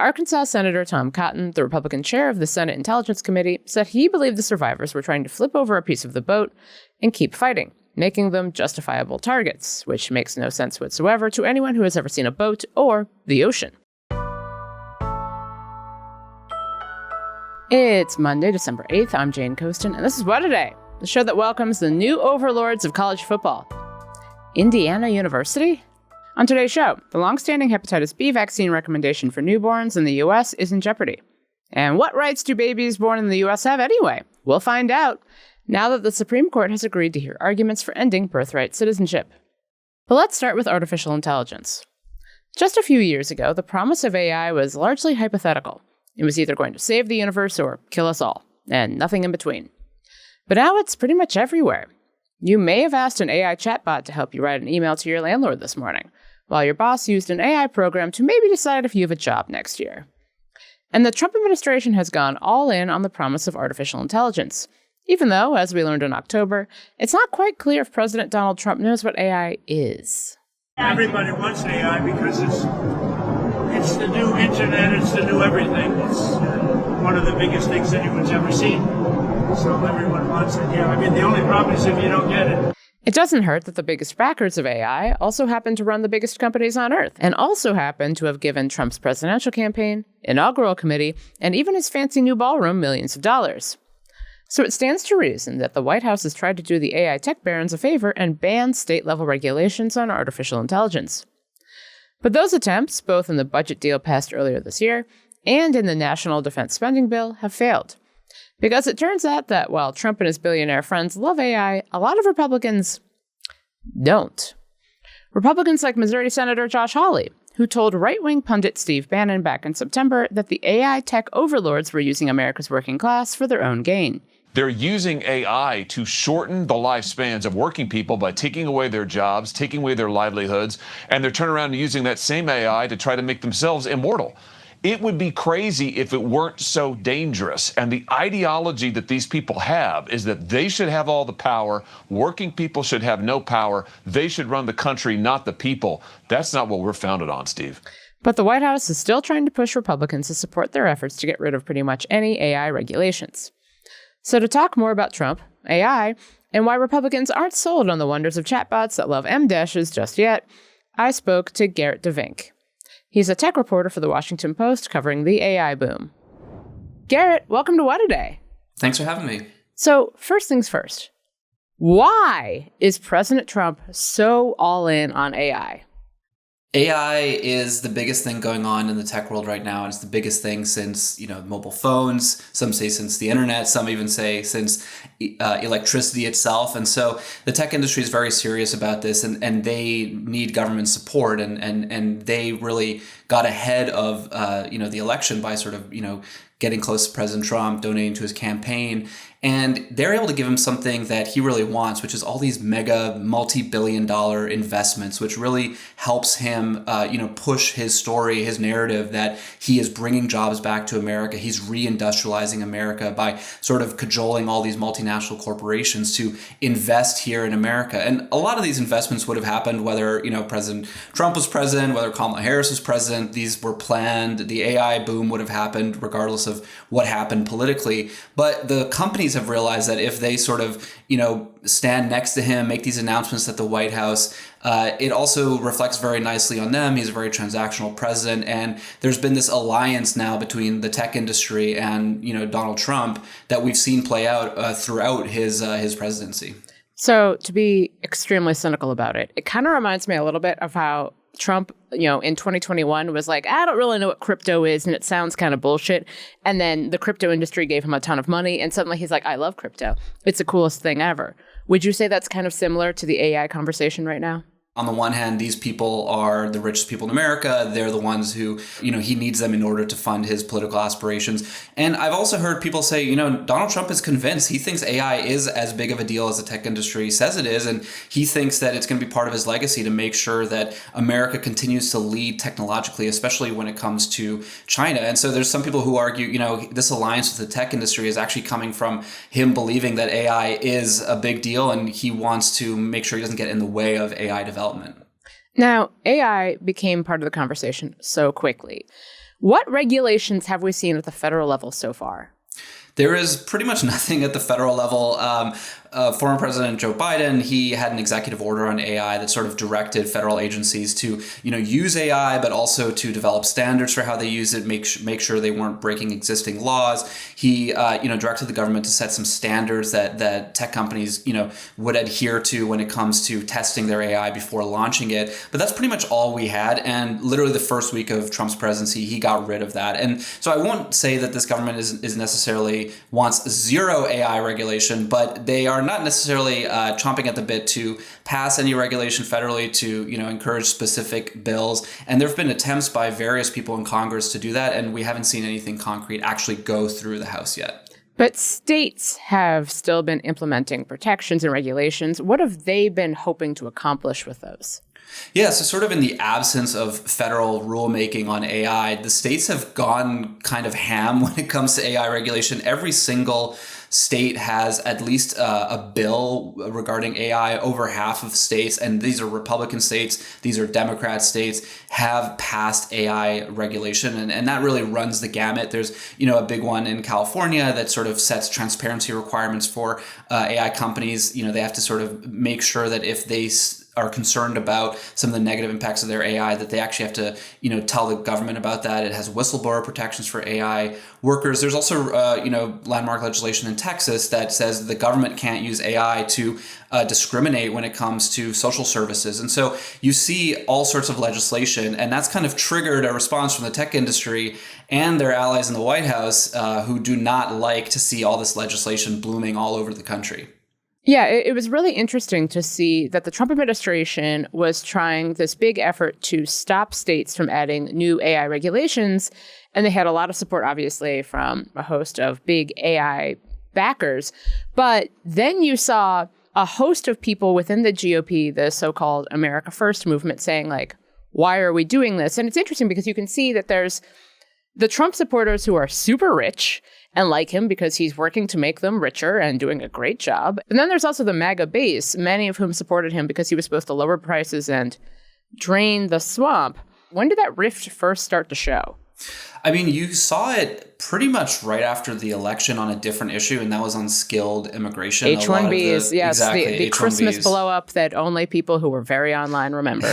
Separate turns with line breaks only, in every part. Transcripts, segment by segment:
Arkansas Senator Tom Cotton, the Republican chair of the Senate Intelligence Committee, said he believed the survivors were trying to flip over a piece of the boat and keep fighting, making them justifiable targets, which makes no sense whatsoever to anyone who has ever seen a boat or the ocean. It's Monday, December 8th. I'm Jane Coaston, and this is What a Day, the show that welcomes the new overlords of college football. Indiana University? On today's show, the longstanding hepatitis B vaccine recommendation for newborns in the U.S. is in jeopardy. And what rights do babies born in the U.S. have anyway? We'll find out now that the Supreme Court has agreed to hear arguments for ending birthright citizenship. But let's start with artificial intelligence. Just a few years ago, the promise of AI was largely hypothetical. It was either going to save the universe or kill us all, and nothing in between. But now it's pretty much everywhere. You may have asked an AI chatbot to help you write an email to your landlord this morning, while your boss used an AI program to maybe decide if you have a job next year. And the Trump administration has gone all in on the promise of artificial intelligence, even though, as we learned in October, it's not quite clear if President Donald Trump knows what AI is.
Everybody wants AI because it's the new internet, it's the new everything. It's one of the biggest things anyone's ever seen. So everyone wants it. Yeah, I mean, the only problem is if you don't get it.
It doesn't hurt that the biggest backers of AI also happen to run the biggest companies on Earth, and also happen to have given Trump's presidential campaign, inaugural committee, and even his fancy new ballroom millions of dollars. So it stands to reason that the White House has tried to do the AI tech barons a favor and ban state-level regulations on artificial intelligence. But those attempts, both in the budget deal passed earlier this year and in the National Defense Spending Bill, have failed. Because it turns out that while Trump and his billionaire friends love AI, a lot of Republicans don't. Republicans like Missouri Senator Josh Hawley, who told right-wing pundit Steve Bannon back in September that the AI tech overlords were using America's working class for their own gain.
They're using AI to shorten the lifespans of working people by taking away their jobs, taking away their livelihoods, and they're turning around and using that same AI to try to make themselves immortal. It would be crazy if it weren't so dangerous. And the ideology that these people have is that they should have all the power. Working people should have no power. They should run the country, not the people. That's not what we're founded on, Steve.
But the White House is still trying to push Republicans to support their efforts to get rid of pretty much any AI regulations. So to talk more about Trump, AI, and why Republicans aren't sold on the wonders of chatbots that love M-dashes just yet, I spoke to Gerrit de Vynck. He's a tech reporter for The Washington Post covering the AI boom. Gerrit, welcome to What a Day.
Thanks for having me.
So, first things first. Why is President Trump so all in on AI?
AI is the biggest thing going on in the tech world right now, and it's the biggest thing since, mobile phones. Some say since the internet. Some even say since electricity itself. And so the tech industry is very serious about this, and they need government support. And they really got ahead of the election by sort of getting close to President Trump, donating to his campaign. And they're able to give him something that he really wants, which is all these mega multi-billion-dollar investments, which really helps him, push his story, his narrative that he is bringing jobs back to America. He's reindustrializing America by sort of cajoling all these multinational corporations to invest here in America. And a lot of these investments would have happened whether, President Trump was president, whether Kamala Harris was president. These were planned. The AI boom would have happened regardless of what happened politically. But the companies have realized that if they sort of, stand next to him, make these announcements at the White House, it also reflects very nicely on them. He's a very transactional president. And there's been this alliance now between the tech industry and, Donald Trump that we've seen play out throughout his presidency.
So to be extremely cynical about it, it kind of reminds me a little bit of how Trump, in 2021 was like, I don't really know what crypto is, and it sounds kind of bullshit. And then the crypto industry gave him a ton of money, and suddenly he's like, I love crypto. It's the coolest thing ever. Would you say that's kind of similar to the AI conversation right now?
On the one hand, these people are the richest people in America. They're the ones who, he needs them in order to fund his political aspirations. And I've also heard people say, Donald Trump is convinced. He thinks AI is as big of a deal as the tech industry says it is. And he thinks that it's going to be part of his legacy to make sure that America continues to lead technologically, especially when it comes to China. And so there's some people who argue, this alliance with the tech industry is actually coming from him believing that AI is a big deal, and he wants to make sure he doesn't get in the way of AI development.
Now, AI became part of the conversation so quickly. What regulations have we seen at the federal level so far?
There is pretty much nothing at the federal level. Former President Joe Biden, he had an executive order on AI that sort of directed federal agencies to, use AI, but also to develop standards for how they use it, make sure they weren't breaking existing laws. He, directed the government to set some standards that tech companies, would adhere to when it comes to testing their AI before launching it. But that's pretty much all we had. And literally the first week of Trump's presidency, he got rid of that. And so I won't say that this government is necessarily wants zero AI regulation, but they are not necessarily chomping at the bit to pass any regulation federally to encourage specific bills. And there have been attempts by various people in Congress to do that, and we haven't seen anything concrete actually go through the House yet.
But states have still been implementing protections and regulations. What have they been hoping to accomplish with those?
Yeah, so sort of in the absence of federal rulemaking on AI, the states have gone kind of ham when it comes to AI regulation. Every single state has at least a bill regarding AI. Over half of states, and these are Republican states, these are Democrat states, have passed AI regulation. And that really runs the gamut. There's, a big one in California that sort of sets transparency requirements for AI companies. They have to sort of make sure that if they are concerned about some of the negative impacts of their AI, that they actually have to, tell the government about that. It has whistleblower protections for AI workers. There's also, landmark legislation in Texas that says the government can't use AI to discriminate when it comes to social services. And so you see all sorts of legislation, and that's kind of triggered a response from the tech industry and their allies in the White House who do not like to see all this legislation blooming all over the country.
Yeah, it was really interesting to see that the Trump administration was trying this big effort to stop states from adding new AI regulations. And they had a lot of support, obviously, from a host of big AI backers. But then you saw a host of people within the GOP, the so-called America First movement, saying, like, why are we doing this? And it's interesting because you can see that there's the Trump supporters who are super rich and like him because he's working to make them richer and doing a great job. And then there's also the MAGA base, many of whom supported him because he was supposed to lower prices and drain the swamp. When did that rift first start to show?
I mean, you saw it pretty much right after the election on a different issue, and that was on skilled immigration.
H-1Bs, yes,
exactly,
the
H-1Bs.
Christmas blow-up that only people who were very online remember.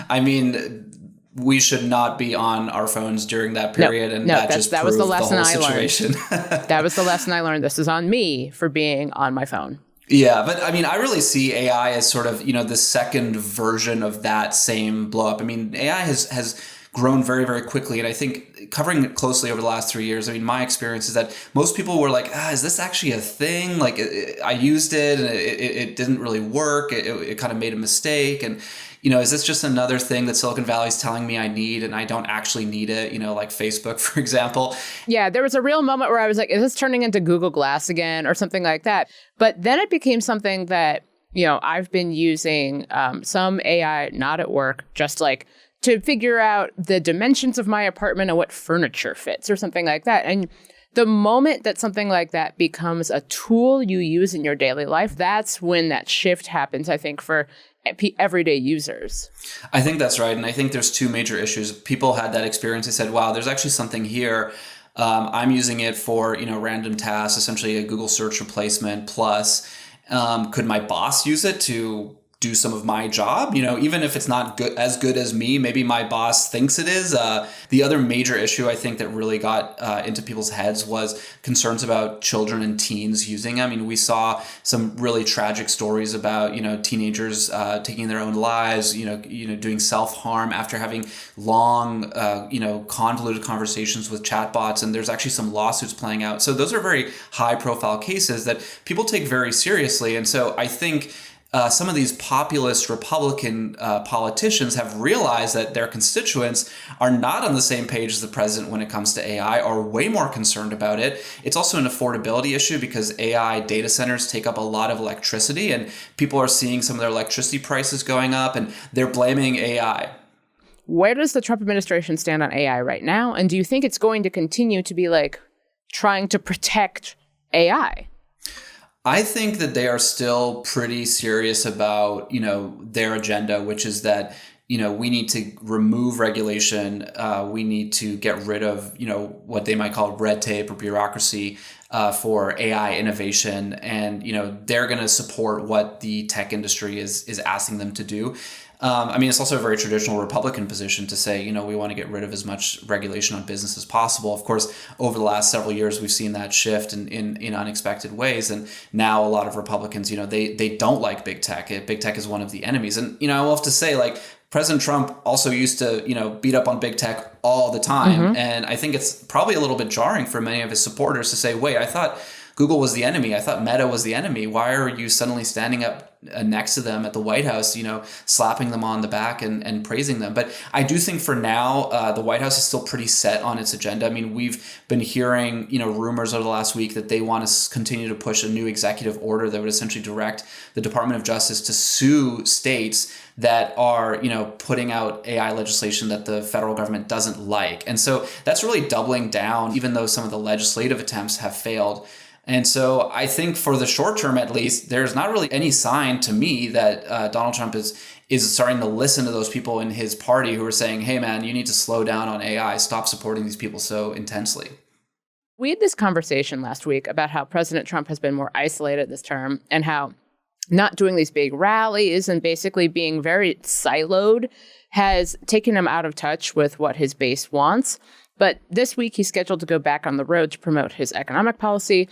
I mean, we should not be on our phones during that period, and that was the lesson I
learned. That was the lesson I learned. This is on me for being on my phone.
Yeah, but I mean, I really see AI as sort of, the second version of that same blow up. I mean, AI has grown very, very quickly. And I think covering it closely over the last 3 years, I mean, my experience is that most people were like, is this actually a thing? Like, I used it and it didn't really work. It kind of made a mistake. And, is this just another thing that Silicon Valley's telling me I need and I don't actually need it, like Facebook, for example?
Yeah, there was a real moment where I was like, is this turning into Google Glass again or something like that? But then it became something that, I've been using some AI, not at work, just like to figure out the dimensions of my apartment and what furniture fits or something like that. And the moment that something like that becomes a tool you use in your daily life, that's when that shift happens, I think, for everyday users.
I think that's right. And I think there's two major issues. People had that experience. They said, wow, there's actually something here. I'm using it for, random tasks, essentially a Google search replacement. Plus, could my boss use it to do some of my job? Even if it's not as good as me, maybe my boss thinks it is. The other major issue I think that really got into people's heads was concerns about children and teens using it. I mean, we saw some really tragic stories about, teenagers taking their own lives, doing self-harm after having long, convoluted conversations with chatbots. And there's actually some lawsuits playing out. So those are very high-profile cases that people take very seriously. And so I think some of these populist Republican politicians have realized that their constituents are not on the same page as the president when it comes to AI, are way more concerned about it. It's also an affordability issue because AI data centers take up a lot of electricity, and people are seeing some of their electricity prices going up, and they're blaming AI.
Where does the Trump administration stand on AI right now? And do you think it's going to continue to be like trying to protect AI?
I think that they are still pretty serious about, their agenda, which is that, we need to remove regulation. We need to get rid of, what they might call red tape or bureaucracy for AI innovation. And, they're going to support what the tech industry is asking them to do. It's also a very traditional Republican position to say, we want to get rid of as much regulation on business as possible. Of course, over the last several years, we've seen that shift in unexpected ways. And now a lot of Republicans, they don't like big tech. Big tech is one of the enemies. And, I will have to say, President Trump also used to, beat up on big tech all the time. Mm-hmm. And I think it's probably a little bit jarring for many of his supporters to say, wait, I thought Google was the enemy. I thought Meta was the enemy. Why are you suddenly standing up next to them at the White House, slapping them on the back and praising them? But I do think for now, the White House is still pretty set on its agenda. We've been hearing, rumors over the last week that they want to continue to push a new executive order that would essentially direct the Department of Justice to sue states that are, putting out AI legislation that the federal government doesn't like. And so that's really doubling down, even though some of the legislative attempts have failed. And so I think for the short term, at least, there's not really any sign to me that Donald Trump is starting to listen to those people in his party who are saying, hey, man, you need to slow down on AI. Stop supporting these people so intensely.
We had this conversation last week about how President Trump has been more isolated this term and how not doing these big rallies and basically being very siloed has taken him out of touch with what his base wants. But this week, he's scheduled to go back on the road to promote his economic policy.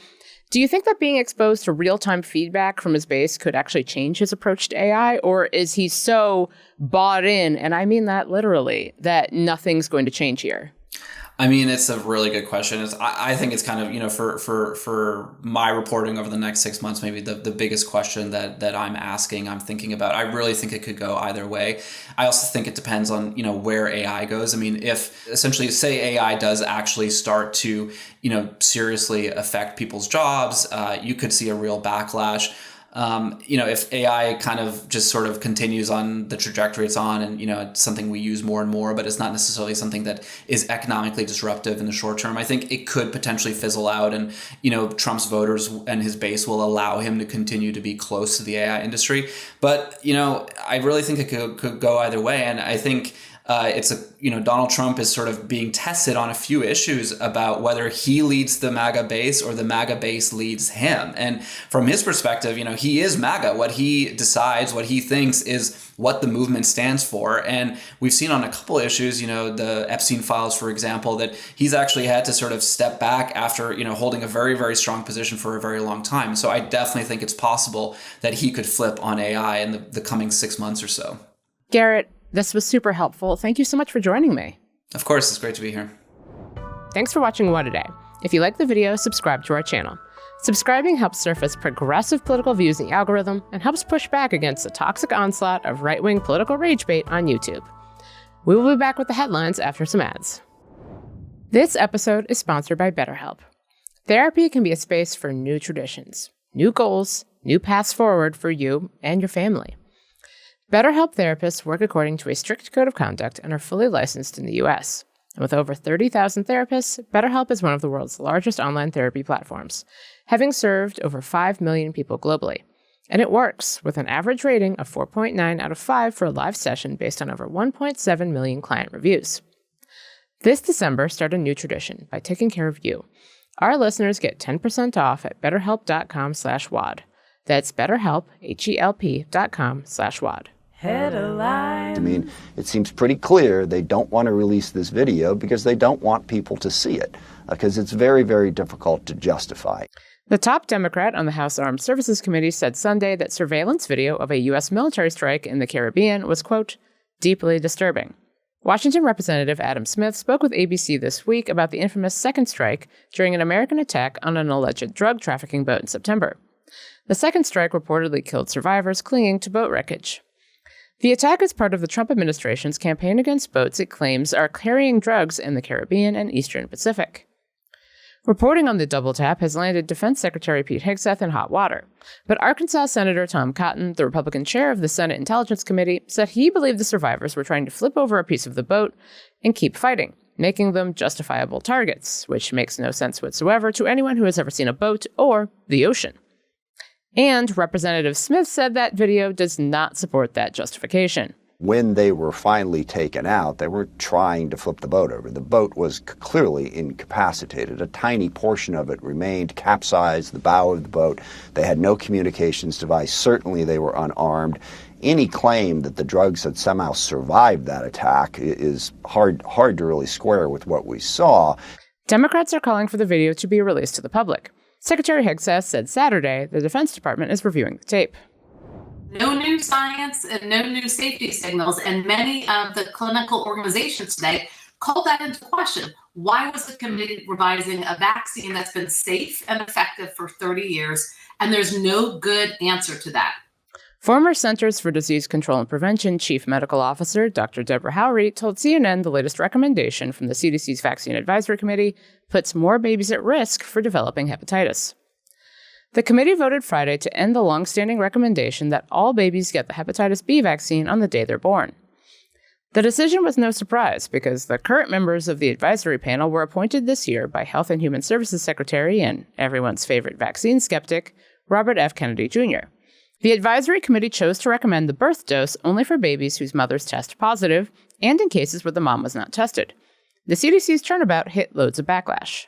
Do you think that being exposed to real-time feedback from his base could actually change his approach to AI? Or is he so bought in, and I mean that literally, that nothing's going to change here?
It's a really good question. I think it's kind of, for my reporting over the next 6 months, maybe the biggest question that I'm thinking about. I really think it could go either way. I also think it depends on, where AI goes. If essentially, say AI does actually start to, seriously affect people's jobs, you could see a real backlash. If AI kind of just sort of continues on the trajectory it's on and, it's something we use more and more, but it's not necessarily something that is economically disruptive in the short term, I think it could potentially fizzle out and, Trump's voters and his base will allow him to continue to be close to the AI industry. But, I really think it could go either way. And I think Donald Trump is sort of being tested on a few issues about whether he leads the MAGA base or the MAGA base leads him. And from his perspective, he is MAGA. What he decides, what he thinks is what the movement stands for. And we've seen on a couple of issues, the Epstein files, for example, that he's actually had to sort of step back after, holding a very, very strong position for a very long time. So I definitely think it's possible that he could flip on AI in the coming 6 months or so.
Gerrit, this was super helpful. Thank you so much for joining me.
Of course, it's great to be here.
Thanks for watching What A Day. If you like the video, subscribe to our channel. Subscribing helps surface progressive political views in the algorithm and helps push back against the toxic onslaught of right-wing political rage bait on YouTube. We will be back with the headlines after some ads. This episode is sponsored by BetterHelp. Therapy can be a space for new traditions, new goals, new paths forward for you and your family. BetterHelp therapists work according to a strict code of conduct and are fully licensed in the U.S. And with over 30,000 therapists, BetterHelp is one of the world's largest online therapy platforms, having served over 5 million people globally. And it works, with an average rating of 4.9 out of 5 for a live session based on over 1.7 million client reviews. This December, start a new tradition by taking care of you. Our listeners get 10% off at betterhelp.com/WAD. That's BetterHelp, HELP.com/WAD.
Headline. It seems pretty clear they don't want to release this video because they don't want people to see it, because it's very, very difficult to justify.
The top Democrat on the House Armed Services Committee said Sunday that surveillance video of a U.S. military strike in the Caribbean was, quote, deeply disturbing. Washington Representative Adam Smith spoke with ABC this week about the infamous second strike during an American attack on an alleged drug trafficking boat in September. The second strike reportedly killed survivors clinging to boat wreckage. The attack is part of the Trump administration's campaign against boats it claims are carrying drugs in the Caribbean and Eastern Pacific. Reporting on the double tap has landed Defense Secretary Pete Hegseth in hot water. But Arkansas Senator Tom Cotton, the Republican chair of the Senate Intelligence Committee, said he believed the survivors were trying to flip over a piece of the boat and keep fighting, making them justifiable targets, which makes no sense whatsoever to anyone who has ever seen a boat or the ocean. And Representative Smith said that video does not support that justification.
When they were finally taken out, they were trying to flip the boat over. The boat was clearly incapacitated. A tiny portion of it remained, capsized the bow of the boat. They had no communications device. Certainly they were unarmed. Any claim that the drugs had somehow survived that attack is hard to really square with what we saw.
Democrats are calling for the video to be released to the public. Secretary Hegseth said Saturday the Defense Department is reviewing the tape.
No new science and no new safety signals, and many of the clinical organizations today call that into question. Why was the committee revising a vaccine that's been safe and effective for 30 years, and there's no good answer to that?
Former Centers for Disease Control and Prevention Chief Medical Officer Dr. Deborah Howry told CNN the latest recommendation from the CDC's Vaccine Advisory Committee puts more babies at risk for developing hepatitis. The committee voted Friday to end the longstanding recommendation that all babies get the hepatitis B vaccine on the day they're born. The decision was no surprise because the current members of the advisory panel were appointed this year by Health and Human Services Secretary and everyone's favorite vaccine skeptic, Robert F. Kennedy Jr. The advisory committee chose to recommend the birth dose only for babies whose mothers test positive and in cases where the mom was not tested. The CDC's turnabout hit loads of backlash.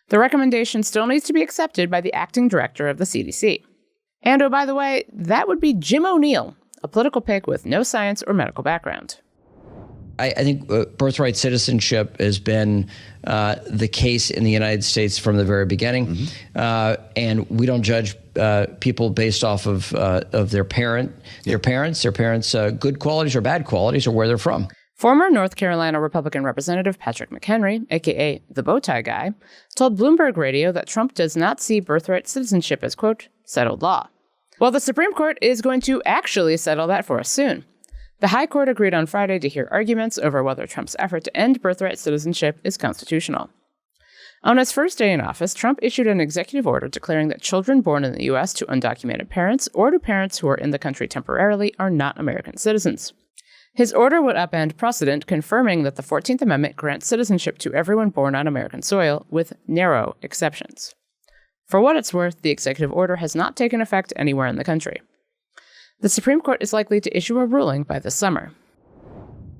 The recommendation still needs to be accepted by the acting director of the CDC. And oh, by the way, that would be Jim O'Neill, a political pick with no science or medical background.
I think birthright citizenship has been the case in the United States from the very beginning. And we don't judge people based off of their parents' good qualities or bad qualities or where they're from.
Former North Carolina Republican Representative Patrick McHenry, a.k.a. the Bowtie Guy, told Bloomberg Radio that Trump does not see birthright citizenship as, quote, settled law. Well, the Supreme Court is going to actually settle that for us soon. The High Court agreed on Friday to hear arguments over whether Trump's effort to end birthright citizenship is constitutional. On his first day in office, Trump issued an executive order declaring that children born in the U.S. to undocumented parents or to parents who are in the country temporarily are not American citizens. His order would upend precedent confirming that the 14th Amendment grants citizenship to everyone born on American soil, with narrow exceptions. For what it's worth, the executive order has not taken effect anywhere in the country. The Supreme Court is likely to issue a ruling by this summer.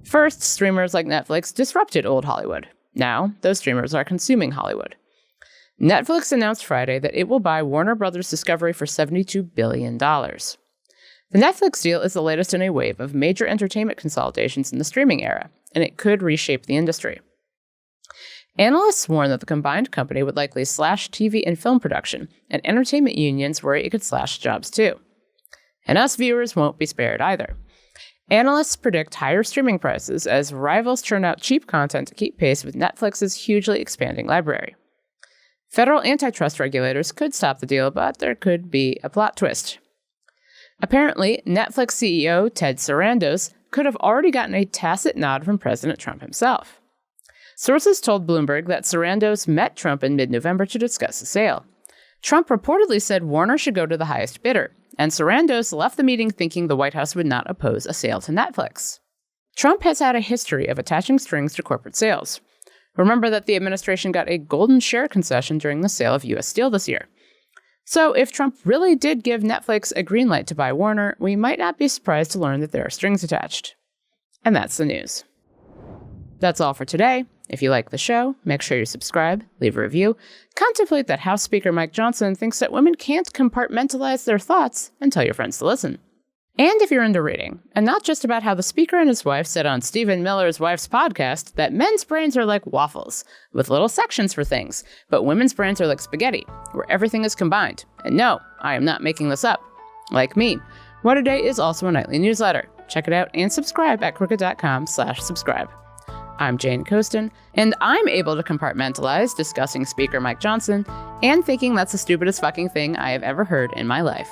First, streamers like Netflix disrupted old Hollywood. Now, those streamers are consuming Hollywood. Netflix announced Friday that it will buy Warner Bros. Discovery for $72 billion. The Netflix deal is the latest in a wave of major entertainment consolidations in the streaming era, and it could reshape the industry. Analysts warn that the combined company would likely slash TV and film production, and entertainment unions worry it could slash jobs too. And us viewers won't be spared either. Analysts predict higher streaming prices as rivals churn out cheap content to keep pace with Netflix's hugely expanding library. Federal antitrust regulators could stop the deal, but there could be a plot twist. Apparently, Netflix CEO Ted Sarandos could have already gotten a tacit nod from President Trump himself. Sources told Bloomberg that Sarandos met Trump in mid-November to discuss the sale. Trump reportedly said Warner should go to the highest bidder, and Sarandos left the meeting thinking the White House would not oppose a sale to Netflix. Trump has had a history of attaching strings to corporate sales. Remember that the administration got a golden share concession during the sale of U.S. Steel this year. So if Trump really did give Netflix a green light to buy Warner, we might not be surprised to learn that there are strings attached. And that's the news. That's all for today. If you like the show, make sure you subscribe, leave a review, contemplate that House Speaker Mike Johnson thinks that women can't compartmentalize their thoughts, and tell your friends to listen. And if you're into reading, and not just about how the Speaker and his wife said on Stephen Miller's wife's podcast that men's brains are like waffles, with little sections for things, but women's brains are like spaghetti, where everything is combined. And no, I am not making this up. Like me, What A Day is also a nightly newsletter. Check it out and subscribe at crooked.com/subscribe. I'm Jane Coaston, and I'm able to compartmentalize discussing Speaker Mike Johnson and thinking that's the stupidest fucking thing I have ever heard in my life.